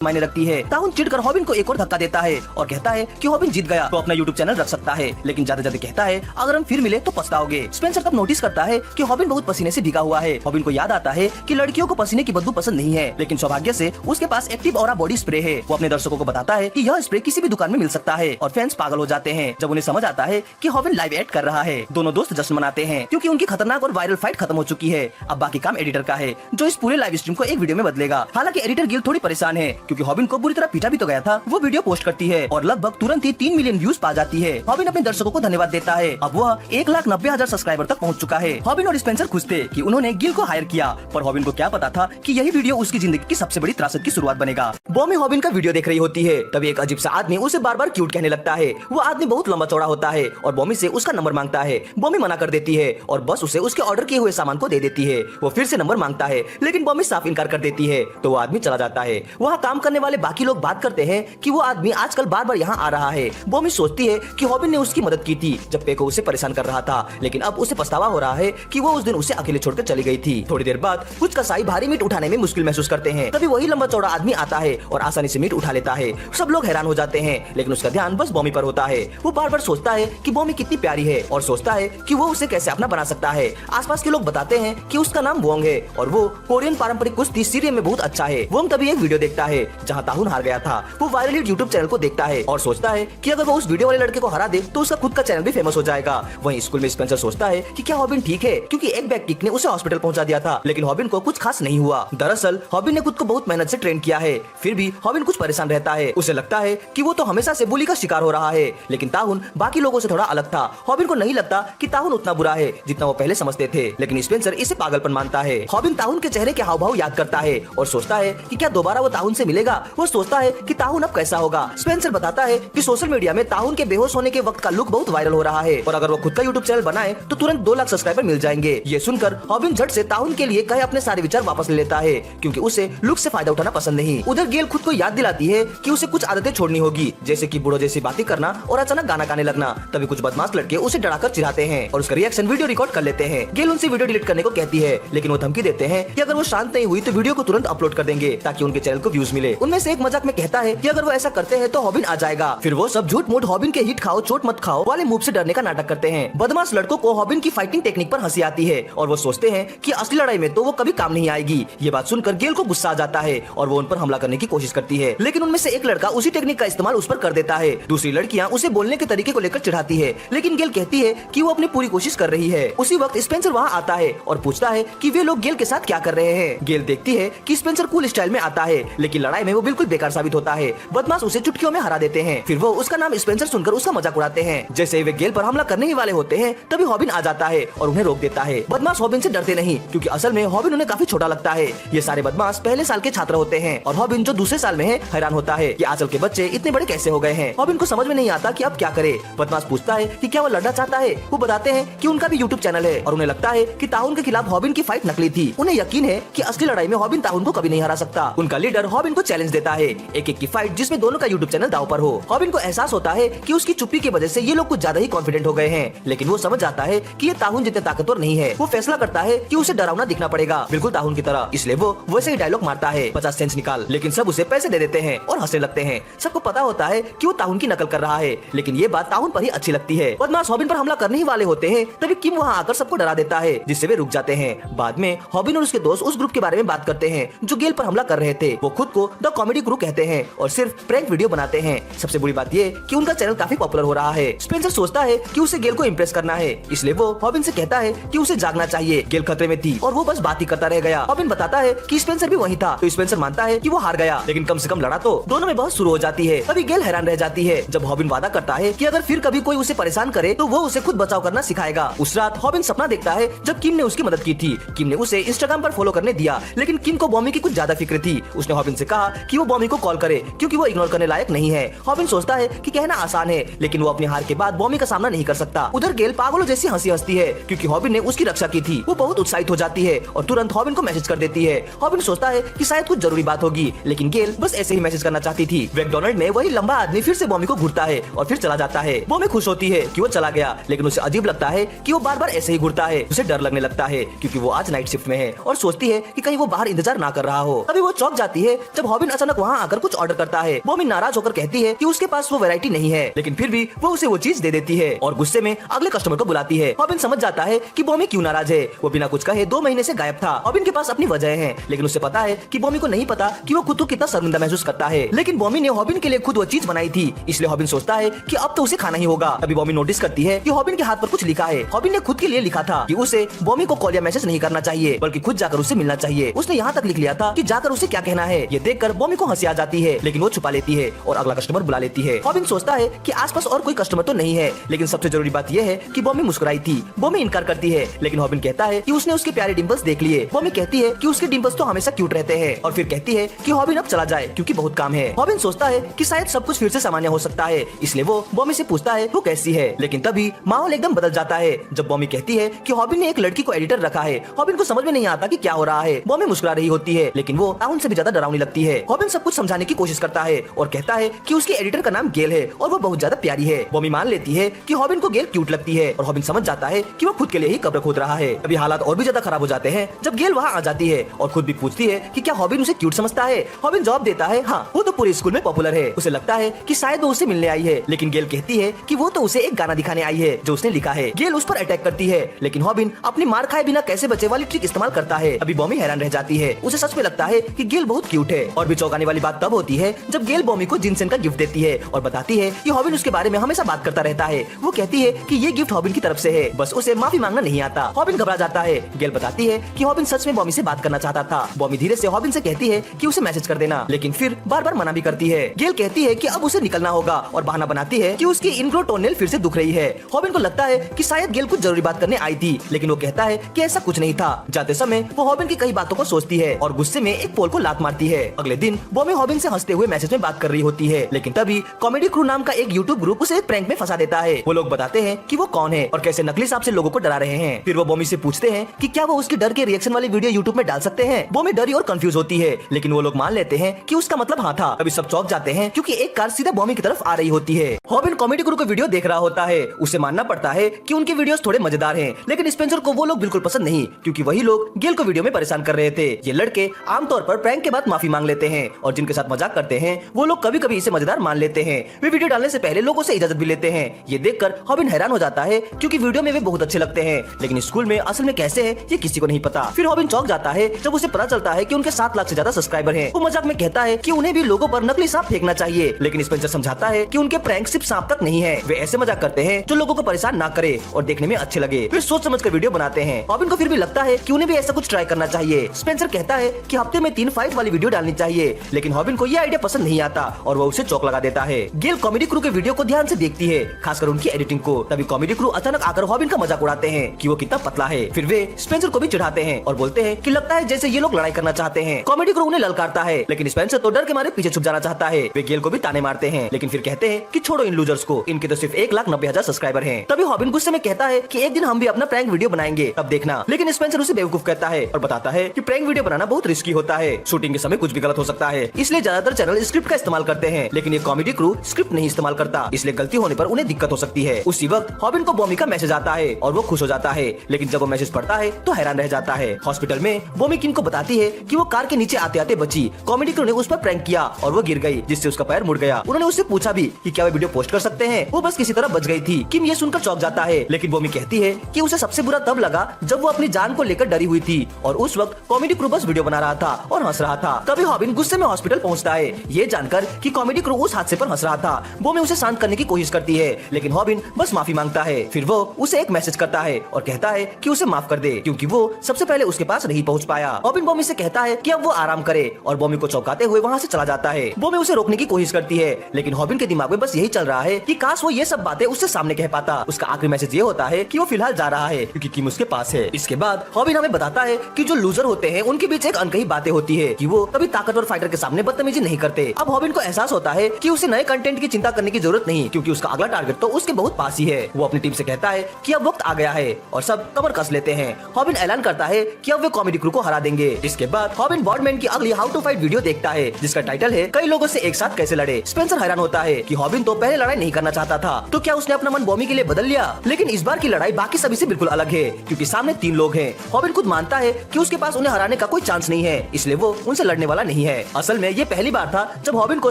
मायने रखती है। ताहुन चिढ़कर हॉबिन को एक और धक्का देता है और कहता है कि हॉबिन जीत गया तो अपना यूट्यूब चैनल रख सकता है, लेकिन जाते जाते कहता है अगर हम फिर मिले तो पछताओगे। स्पेंसर तब नोटिस करता है कि हॉबिन बहुत पसीने से भीगा हुआ है। हॉबिन को याद आता है कि लड़कियों को पसीने की बदबू पसंद नहीं है, लेकिन सौभाग्य से उसके पास एक्टिव ऑरा बॉडी स्प्रे है। वो अपने दर्शकों को बताता है कि यह स्प्रे किसी भी दुकान में मिल सकता है और फैंस पागल हो जाते हैं जब उन्हें समझ आता है कि हॉबिन लाइव एड कर रहा है। दोनों दोस्त जश्न मनाते हैं क्योंकि उनकी खतरनाक और वायरल फाइट खत्म हो चुकी है। अब बाकी काम एडिटर का है जो इस पूरे लाइव स्ट्रीम को एक वीडियो में बदलेगा। हालांकि एडिटर गिल्ड थोड़ी परेशान है क्योंकि हॉबिन को बुरी तरह पीटा भी तो गया था। वो वीडियो पोस्ट करती है और लगभग तुरंत ही 3 मिलियन व्यूज पा जाती है। हॉबिन अपने दर्शकों को धन्यवाद देता है। अब वह 1,90,000 सब्सक्राइबर तक पहुंच चुका है। हॉबिन और स्पेंसर खुश थे कि उन्होंने गिल को हायर किया, पर हॉबिन को क्या पता था कि यही वीडियो उसकी जिंदगी की सबसे बड़ी त्रासद की शुरुआत बनेगा। बॉमी हॉबिन का वीडियो देख रही होती है, तभी एक अजीब सा आदमी उसे बार बार क्यूट कहने लगता है। वो आदमी बहुत लंबा चौड़ा होता है और बॉमी से उसका नंबर मांगता है। बॉमी मना कर देती है और बस उसे उसके ऑर्डर किए हुए सामान को दे देती है। वो फिर से नंबर मांगता है लेकिन बॉमी साफ इनकार कर देती है तो वो आदमी चला जाता है। वहाँ काम करने वाले बाकी लोग बात करते हैं कि वो आदमी आजकल बार बार यहाँ आ रहा है। बॉमी सोचती है कि हॉबिन ने उसकी मदद की थी जब पेको उसे परेशान कर रहा था, लेकिन अब उसे पछतावा हो रहा है कि वो उस दिन उसे अकेले छोड़कर चली गई थी। थोड़ी देर बाद कुछ कसाई भारी मीट उठाने में मुश्किल महसूस करते हैं। तभी वही लंबा चौड़ा आदमी आता है और आसानी से मीट उठा लेता है। सब लोग हैरान हो जाते हैं लेकिन उसका ध्यान बस बॉमी पर होता है। वो बार बार सोचता है कि बॉमी कितनी प्यारी है और सोचता है कि वो उसे कैसे अपना बना सकता है। आसपास के लोग बताते हैं कि उसका नाम वोंग है और वो कोरियन पारंपरिक कुश्ती सीरियल में बहुत अच्छा है। वोंग तभी एक वीडियो देखता है जहाँ ताहुन हार गया था। वो वायरल हिट यूट्यूब चैनल को देखता है और सोचता है कि अगर वो उस वीडियो वाले लड़के को हरा दे तो उसका खुद का चैनल भी फेमस हो जाएगा। वहीं स्कूल में स्पेंसर सोचता है कि क्या हॉबिन ठीक है, क्योंकि एक बैक किक ने उसे हॉस्पिटल पहुंचा दिया था, लेकिन हॉबिन को कुछ खास नहीं हुआ। दरअसल हॉबिन ने खुद को बहुत मेहनत से ट्रेन किया है, फिर भी हॉबिन कुछ परेशान रहता है। उसे लगता है कि वो तो हमेशा से बुली का शिकार हो रहा है, लेकिन ताहुन बाकी लोगों से थोड़ा अलग था। हॉबिन को नहीं लगता कि ताहुन उतना बुरा है जितना वो पहले समझते थे, लेकिन स्पेंसर इसे पागलपन मानता है। हॉबिन ताहुन के चेहरे के हाव भाव याद करता है और सोचता है कि क्या दोबारा वो ताहुन से मिलेगा। वो सोचता है कि ताहुन अब कैसा होगा। स्पेंसर बताता है कि सोशल मीडिया में ताहुन के बेहोश होने के वक्त का लुक बहुत वायरल हो रहा है और अगर वो खुद का यूट्यूब चैनल बनाए तो तुरंत 2 लाख सब्सक्राइबर मिल जाएंगे। ये सुनकर हॉबिन झट से ताहुन के लिए कहे अपने सारे विचार वापस ले लेता है क्योंकि उसे लुक से फायदा उठाना पसंद नहीं। उधर गेल खुद को याद दिलाती है कि उसे कुछ आदतें छोड़नी होगी, जैसे कि बूढ़ों जैसी बातें करना और अचानक गाना गाने लगना। तभी कुछ बदमाश लड़के उसे डराकर चिढ़ाते हैं और उसका रिएक्शन वीडियो रिकॉर्ड कर लेते हैं। गेल उनसे वीडियो डिलीट करने को कहती है, लेकिन वो धमकी देते हैं कि अगर वो शांत नहीं हुई तो वीडियो को तुरंत अपलोड कर देंगे ताकि उनके चैनल को व्यूज मिले। उनमें से एक मजाक में कहता है कि अगर वो ऐसा करते हैं तो हॉबिन आ जाएगा। फिर वो सब झूठ मूठ हॉबिन के हिट खाओ चोट मत खाओ वाले मूव से डरने का नाटक करते हैं। बदमाश लड़कों को हॉबिन की फाइटिंग टेक्निक पर हंसी आती है और वो सोचते हैं कि असली लड़ाई में तो वो कभी काम नहीं आएगी। ये बात सुनकर गेल को गुस्सा आ जाता है और वो उन पर हमला करने की कोशिश करती है, लेकिन उनमें से एक लड़का उसी टेक्निक का इस्तेमाल उस पर कर देता है। दूसरी लड़कियां उसे बोलने के तरीके को लेकर चिढ़ाती है, लेकिन गेल कहती है कि वो अपनी पूरी कोशिश कर रही है। उसी वक्त स्पेंसर वहाँ आता है और पूछता है कि वे लोग गेल के साथ क्या कर रहे हैं। गेल देखती है कि स्पेंसर कूल स्टाइल में आता है, लेकिन लड़ाई में वो बिल्कुल बेकार साबित होता है। बदमाश उसे चुटकियों में हरा देते हैं। फिर वो उसका नाम स्पेंसर सुनकर उसका मजाक उड़ाते हैं। जैसे वे गेल पर हमला करने ही वाले होते हैं तभी हॉबिन आ जाता है और उन्हें रोक देता है। बदमाश हॉबिन से डरते नहीं क्योंकि असल में हॉबिन उन्हें काफी छोटा लगता है। ये सारे बदमाश पहले साल के छात्र होते हैं और हॉबिन जो दूसरे साल में है हैरान होता है कि आजकल के बच्चे इतने बड़े कैसे हो गए हैं। हॉबिन को समझ में नहीं आता कि अब क्या करे। बदमाश पूछता है कि क्या वो लड़ना चाहता है। वो बताते हैं कि उनका भी यूट्यूब चैनल है और उन्हें लगता है कि ताहुन के खिलाफ हॉबिन की फाइट नकली थी। उन्हें यकीन है कि असली लड़ाई में हॉबिन ताहुन को कभी नहीं हरा सकता। उनका लीडर हॉबिन को चैलेंज देता है, एक की फाइट जिसमें दोनों का यूट्यूब चैनल दांव पर हो। हॉबिन को एहसास होता है कि उसकी चुप्पी की वजह से ये लोग कुछ ज्यादा ही कॉन्फिडेंट हो गए हैं, लेकिन वो समझ जाता है कि ये ताहुन जितने ताकतवर नहीं है। वो फैसला करता है कि उसे डरावना दिखना पड़ेगा बिल्कुल ताहुन की तरह, इसलिए वो वैसे ही डायलॉग मारता है 50 सेंट्स निकाल। लेकिन सब उसे पैसे दे देते हैं और हंसने लगते हैं। सबको पता होता है कि वो ताहुन की नकल कर रहा है, लेकिन ये बात ताहुन पर ही अच्छी लगती है। बदमाश हॉबिन पर हमला करने ही वाले होते हैं तभी किम वहाँ आकर सबको डरा देता है, जिससे वे रुक जाते हैं। बाद में हॉबिन और उसके दोस्त उस ग्रुप के बारे में बात करते हैं जो गेल पर हमला कर रहे थे। वो खुद को द कॉमेडी क्रू कहते हैं और सिर्फ प्रैंक वीडियो बनाते हैं। सबसे बुरी बात ये कि उनका चैनल काफी पॉपुलर हो रहा है। स्पेंसर सोचता है कि उसे गेल को इम्प्रेस करना है, इसलिए वो हॉबिन से कहता है कि उसे जागना चाहिए। गेल खतरे में थी और वो बस बात ही करता रह गया। हॉबिन बताता है कि स्पेंसर भी वही था, तो स्पेंसर मानता है कि वो हार गया, लेकिन कम से कम लड़ा तो। दोनों में बहुत शुरू हो जाती है। तभी गेल हैरान रह जाती है जब हॉबिन वादा करता है कि अगर फिर कभी कोई उसे परेशान करे तो वो उसे खुद बचाव करना सिखाएगा। उस रात हॉबिन सपना देखता है जब किम ने उसकी मदद की थी। किम ने उसे इंस्टाग्राम पर फॉलो करने दिया, लेकिन किम को बॉमी की कुछ ज्यादा फिक्र थी। उसने हॉबिन से कहा कि वो बॉमी को कॉल करे क्योंकि वो इग्नोर करने लायक नहीं है। हॉबिन सोचता है कि कहना आसान है, लेकिन वो अपनी हार के बाद बॉमी का सामना नहीं कर सकता। उधर गेल पागलों जैसी हंसी हंसती है क्योंकि हॉबिन ने उसकी रक्षा की थी। वो बहुत उत्साहित हो जाती है और तुरंत हॉबिन को मैसेज कर देती है। हॉबिन सोचता है कि शायद कुछ जरूरी बात होगी, लेकिन गेल बस ऐसे ही मैसेज करना चाहती थी। मैकडॉनल्ड में वही लंबा आदमी फिर से बॉमी को घूरता है और फिर चला जाता है। बॉमी खुश होती है कि वो चला गया, लेकिन उसे अजीब लगता है कि वो बार बार ऐसे ही घूरता है। उसे डर लगने लगता है क्योंकि वो आज नाइट शिफ्ट में है और सोचती है कि कहीं वो बाहर इंतजार ना कर रहा हो। तभी वो चौंक जाती है जब हॉबिन अचानक वहाँ आकर कुछ ऑर्डर करता है, बॉमी नाराज होकर कहती है कि उसके पास वो वैरायटी नहीं है, लेकिन फिर भी वो उसे वो चीज दे देती है और गुस्से में अगले कस्टमर को बुलाती है। हॉबिन समझ जाता है कि बॉमी क्यों नाराज है। वो बिना कुछ कहे 2 महीने से गायब था। हॉबिन के पास अपनी वजह है, लेकिन उसे पता है कि बॉमी को नहीं पता कि वो खुद को कितना शर्मिंदा महसूस करता है। लेकिन बॉमी ने हॉबिन के लिए खुद वो चीज बनाई थी, इसलिए हॉबिन सोचता है कि अब तो उसे खाना ही होगा। तभी बॉमी नोटिस करती है कि हॉबिन के हाथ पर कुछ लिखा है। हॉबिन ने खुद के लिए लिखा था कि उसे बॉमी को कॉल या मैसेज नहीं करना चाहिए, बल्कि खुद जाकर उससे मिलना चाहिए। उसने यहाँ तक लिख लिया था कि जाकर उसे क्या कहना है। ये देखकर बॉमी को हंसी आ जाती है, लेकिन वो छुपा लेती है और अगला कस्टमर बुला लेती है। हॉबिन सोचता है कि आसपास और कोई कस्टमर तो नहीं है, लेकिन सबसे जरूरी बात यह है कि बॉमी मुस्कुराई थी। बॉमी इनकार करती है, लेकिन हॉबिन कहता है कि उसने उसके प्यारे डिंपल्स देख लिए। बॉमी कहती है कि उसके डिंपल्स तो हमेशा क्यूट रहते हैं और फिर कहती है कि हॉबिन अब चला जाए क्योंकि बहुत काम है। हॉबिन सोचता है कि शायद सब कुछ फिर से सामान्य हो सकता है, इसलिए वो बॉमी से पूछता है वो कैसी है। लेकिन तभी माहौल एकदम बदल जाता है जब बॉमी कहती है कि हॉबिन ने एक लड़की को एडिटर रखा है। हॉबिन को समझ में नहीं आता कि क्या हो रहा है। बॉमी मुस्कुरा रही होती है, लेकिन वो टाउन से भी ज्यादा डरावनी लगती है। हॉबिन सब कुछ समझाने की कोशिश करता है और कहता है कि उसकी एडिटर का नाम गेल है और वो बहुत ज्यादा प्यारी है। बॉमी मान लेती है कि हॉबिन को गेल क्यूट लगती है और हॉबिन समझ जाता है कि वो खुद के लिए ही कब्र खोद रहा है। अभी हालात और भी ज्यादा खराब हो जाते हैं जब गेल वहाँ आ जाती है और खुद भी पूछती है कि क्या हॉबिन उसे क्यूट समझता है। हॉबिन जवाब देता है हाँ, वो तो पूरे स्कूल में पॉपुलर है। उसे लगता है कि शायद वो उसे मिलने आई है, लेकिन गेल कहती है कि वो तो उसे एक गाना दिखाने आई है जो उसने लिखा है। गेल उस पर अटैक करती है, लेकिन हॉबिन अपनी मार खाए बिना कैसे बचे वाली ट्रिक इस्तेमाल करता है। अभी बॉमी हैरान रह जाती है। उसे सच में लगता है कि गेल बहुत क्यूट है। और भी चौंकाने वाली बात तब होती है जब गेल बॉमी को जिनसेन का गिफ्ट देती है और बताती है कि हॉबिन उसके बारे में हमेशा बात करता रहता है। वो कहती है कि ये गिफ्ट हॉबिन की तरफ से है, बस उसे माफी मांगना नहीं आता। हॉबिन घबरा जाता है। गेल बताती है कि हॉबिन सच में बॉमी से बात करना चाहता था। बॉमी धीरे से हॉबिन से कहती है कि उसे मैसेज कर देना, लेकिन फिर बार बार मना भी करती है। गेल कहती है कि अब उसे निकलना होगा और बहाना बनाती है कि उसकी इनग्रो टोनल फिर से दुख रही है। हॉबिन को लगता है कि शायद गेल कुछ जरूरी बात करने आई थी, लेकिन वो कहता है कि ऐसा कुछ नहीं था। जाते समय वो हॉबिन की कई बातों को सोचती है और गुस्से में एक पोल को लात मारती है। अगले दिन बॉमी हॉबिन से हंसते हुए मैसेज में बात कर रही होती है, लेकिन तभी कॉमेडी क्रू नाम का एक यूट्यूब ग्रुप उसे एक प्रैंक में फंसा देता है। वो लोग बताते हैं कि वो कौन है और कैसे नकली सांप से लोगों को डरा रहे हैं। फिर वो बॉमी से पूछते हैं कि क्या वो उसके डर के रिएक्शन वाली वीडियो यूट्यूब में डाल सकते हैं। बॉमी डरी और कंफ्यूज होती है, लेकिन वो लोग मान लेते हैं कि उसका मतलब हाँ था। अभी सब चौंक जाते हैं क्योंकि एक कार सीधा बॉमी की तरफ आ रही होती है। हॉबिन कॉमेडी क्रू का वीडियो देख रहा होता है। उसे मानना पड़ता है कि उनके वीडियोस थोड़े मजेदार हैं, लेकिन स्पेंसर को वो लोग बिल्कुल पसंद नहीं, क्योंकि वही लोग गेल को वीडियो में परेशान कर रहे थे। ये लड़के आमतौर पर प्रैंक के बाद माफी मांग लेते हैं और जिनके साथ मजाक करते हैं वो लोग कभी कभी इसे मजेदार मान लेते हैं। वे वीडियो डालने से पहले लोगों से इजाजत भी लेते हैं। ये देखकर हॉबिन हैरान हो जाता है क्योंकि वीडियो में वे बहुत अच्छे लगते हैं, लेकिन स्कूल में असल में कैसे है ये किसी को नहीं पता। फिर हॉबिन चौंक जाता है जब उसे पता चलता है कि उनके 7 लाख से ज्यादा सब्सक्राइबर हैं। वो मजाक में कहता है कि उन्हें भी लोगों पर नकली सांप फेंकना चाहिए, लेकिन स्पेंसर समझाता है कि उनके प्रैंक सिर्फ सांप तक नहीं है। वे ऐसे मजाक करते हैं जो लोगों को परेशान ना करे और देखने में अच्छे लगे। वे सोच समझ कर वीडियो बनाते हैं। हॉबिन को फिर भी लगता है कि उन्हें भी ऐसा कुछ ट्राई करना चाहिए। स्पेंसर कहता है कि हफ्ते में 3 फाइट वाली वीडियो डालनी चाहिए, लेकिन हॉबिन को यह आइडिया पसंद नहीं आता और वो उसे चौक लगा देता है। गेल कॉमेडी क्रू के वीडियो को ध्यान से देखती है, खासकर उनकी एडिटिंग को। तभी कॉमेडी क्रू अचानक आकर हॉबिन का मजाक उड़ाते हैं कि वो कितना पतला है। फिर वे स्पेंसर को भी चिढ़ाते हैं और बोलते हैं कि लगता है जैसे ये लोग लड़ाई करना चाहते हैं। कॉमेडी क्रू उन्हें ललकारता है, लेकिन स्पेंसर तो डर के मारे पीछे छुप जाना चाहता है। वे गेल को भी ताने मारते हैं, लेकिन फिर कहते हैं कि छोड़ो इन लूजर्स को, इनके तो सिर्फ 1,90,000 सब्सक्राइबर हैं। तभी हॉबिन गुस्से में कहता है कि एक दिन हम भी अपना प्रैंक वीडियो बनाएंगे, तब देखना। लेकिन स्पेंसर उसे बेवकूफ कहता है और बताता है कि प्रैंक वीडियो बनाना बहुत रिस्की होता है। शूटिंग के समय कुछ भी गलत हो सकता है, इसलिए ज्यादातर चैनल स्क्रिप्ट का इस्तेमाल करते हैं, लेकिन ये कॉमेडी क्रू स्क्रिप्ट नहीं इस्तेमाल करता, इसलिए गलती होने पर उन्हें दिक्कत हो सकती है। उसी वक्त हॉबिन को बॉमी का मैसेज आता है और वो खुश हो जाता है, लेकिन जब वो मैसेज पढ़ता है तो हैरान रह जाता है। हॉस्पिटल में बॉमी किन को बताती है कि वो कार के नीचे आते आते बची। कॉमेडी क्रू ने उस पर प्रैंक किया और वो गिर गई, जिससे उसका पैर मुड़ गया। उन्होंने उससे पूछा भी कि क्या वे वीडियो पोस्ट कर सकते हैं। वो बस किसी तरह बच गई थी। किम ये सुनकर चौंक जाता है, लेकिन बॉमी कहती है कि उसे सबसे बुरा तब लगा जब वो अपनी जान को लेकर डरी हुई थी और उस वक्त कॉमेडी क्रू बस वीडियो बना रहा था और हंस रहा था। तभी हॉबिन गुस्से में हॉस्पिटल पहुंचता है, ये जानकर कि कॉमेडी क्रू उस हादसे पर हंस रहा था। बॉमी उसे शांत करने की कोशिश करती है, लेकिन हॉबिन बस माफी मांगता है। फिर वो उसे एक मैसेज करता है और कहता है कि उसे माफ कर दे, क्योंकि वो सबसे पहले उसके पास नहीं पहुंच पाया। हॉबिन बॉमी से कहता है कि अब वो आराम करे और बॉमी को चौंकाते हुए वहाँ से चला जाता है। बॉमी उसे रोकने की कोशिश करती है, लेकिन हॉबिन के दिमाग में बस यही चल रहा है कि काश वो ये सब बातें उससे सामने कह पाता। उसका आखिरी मैसेज ये होता है कि वो फिलहाल जा रहा है क्योंकि किम उसके पास है। इसके बाद हॉबिन हमें बताता है कि जो लूजर होते हैं उनके बीच एक अनकही बातें होती है कि वो कभी ताकतवर फाइटर के सामने बदतमीजी नहीं करते। अब हॉबिन को एहसास होता है कि उसे नए कंटेंट की चिंता करने की जरूरत नहीं, क्योंकि उसका अगला टारगेट तो उसके बहुत पास ही है। वो अपनी टीम से कहता है कि अब वक्त आ गया है और सब कमर कस लेते हैं। हॉबिन ऐलान करता है कि अब वे कॉमेडी क्रू को हरा देंगे। इसके बाद हॉबिन बॉर्डमैन की अगली हाउ टू फाइट वीडियो देखता है, जिसका टाइटल है कई लोगों से एक साथ कैसे लड़े। स्पेंसर हैरान होता है कि हॉबिन तो पहले लड़ाई नहीं करना चाहता था, तो क्या उसने अपना मन बॉमी के लिए बदल लिया। लेकिन इस बार की लड़ाई बाकी सभी से बिल्कुल अलग है, क्योंकि सामने 3 लोग हैं। हॉबिन खुद मानता है कि उसके पास उन्हें हराने का कोई चांस नहीं है, इसलिए वो उनसे लड़ने वाला नहीं नहीं है। असल में ये पहली बार था जब हॉबिन को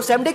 सैम डे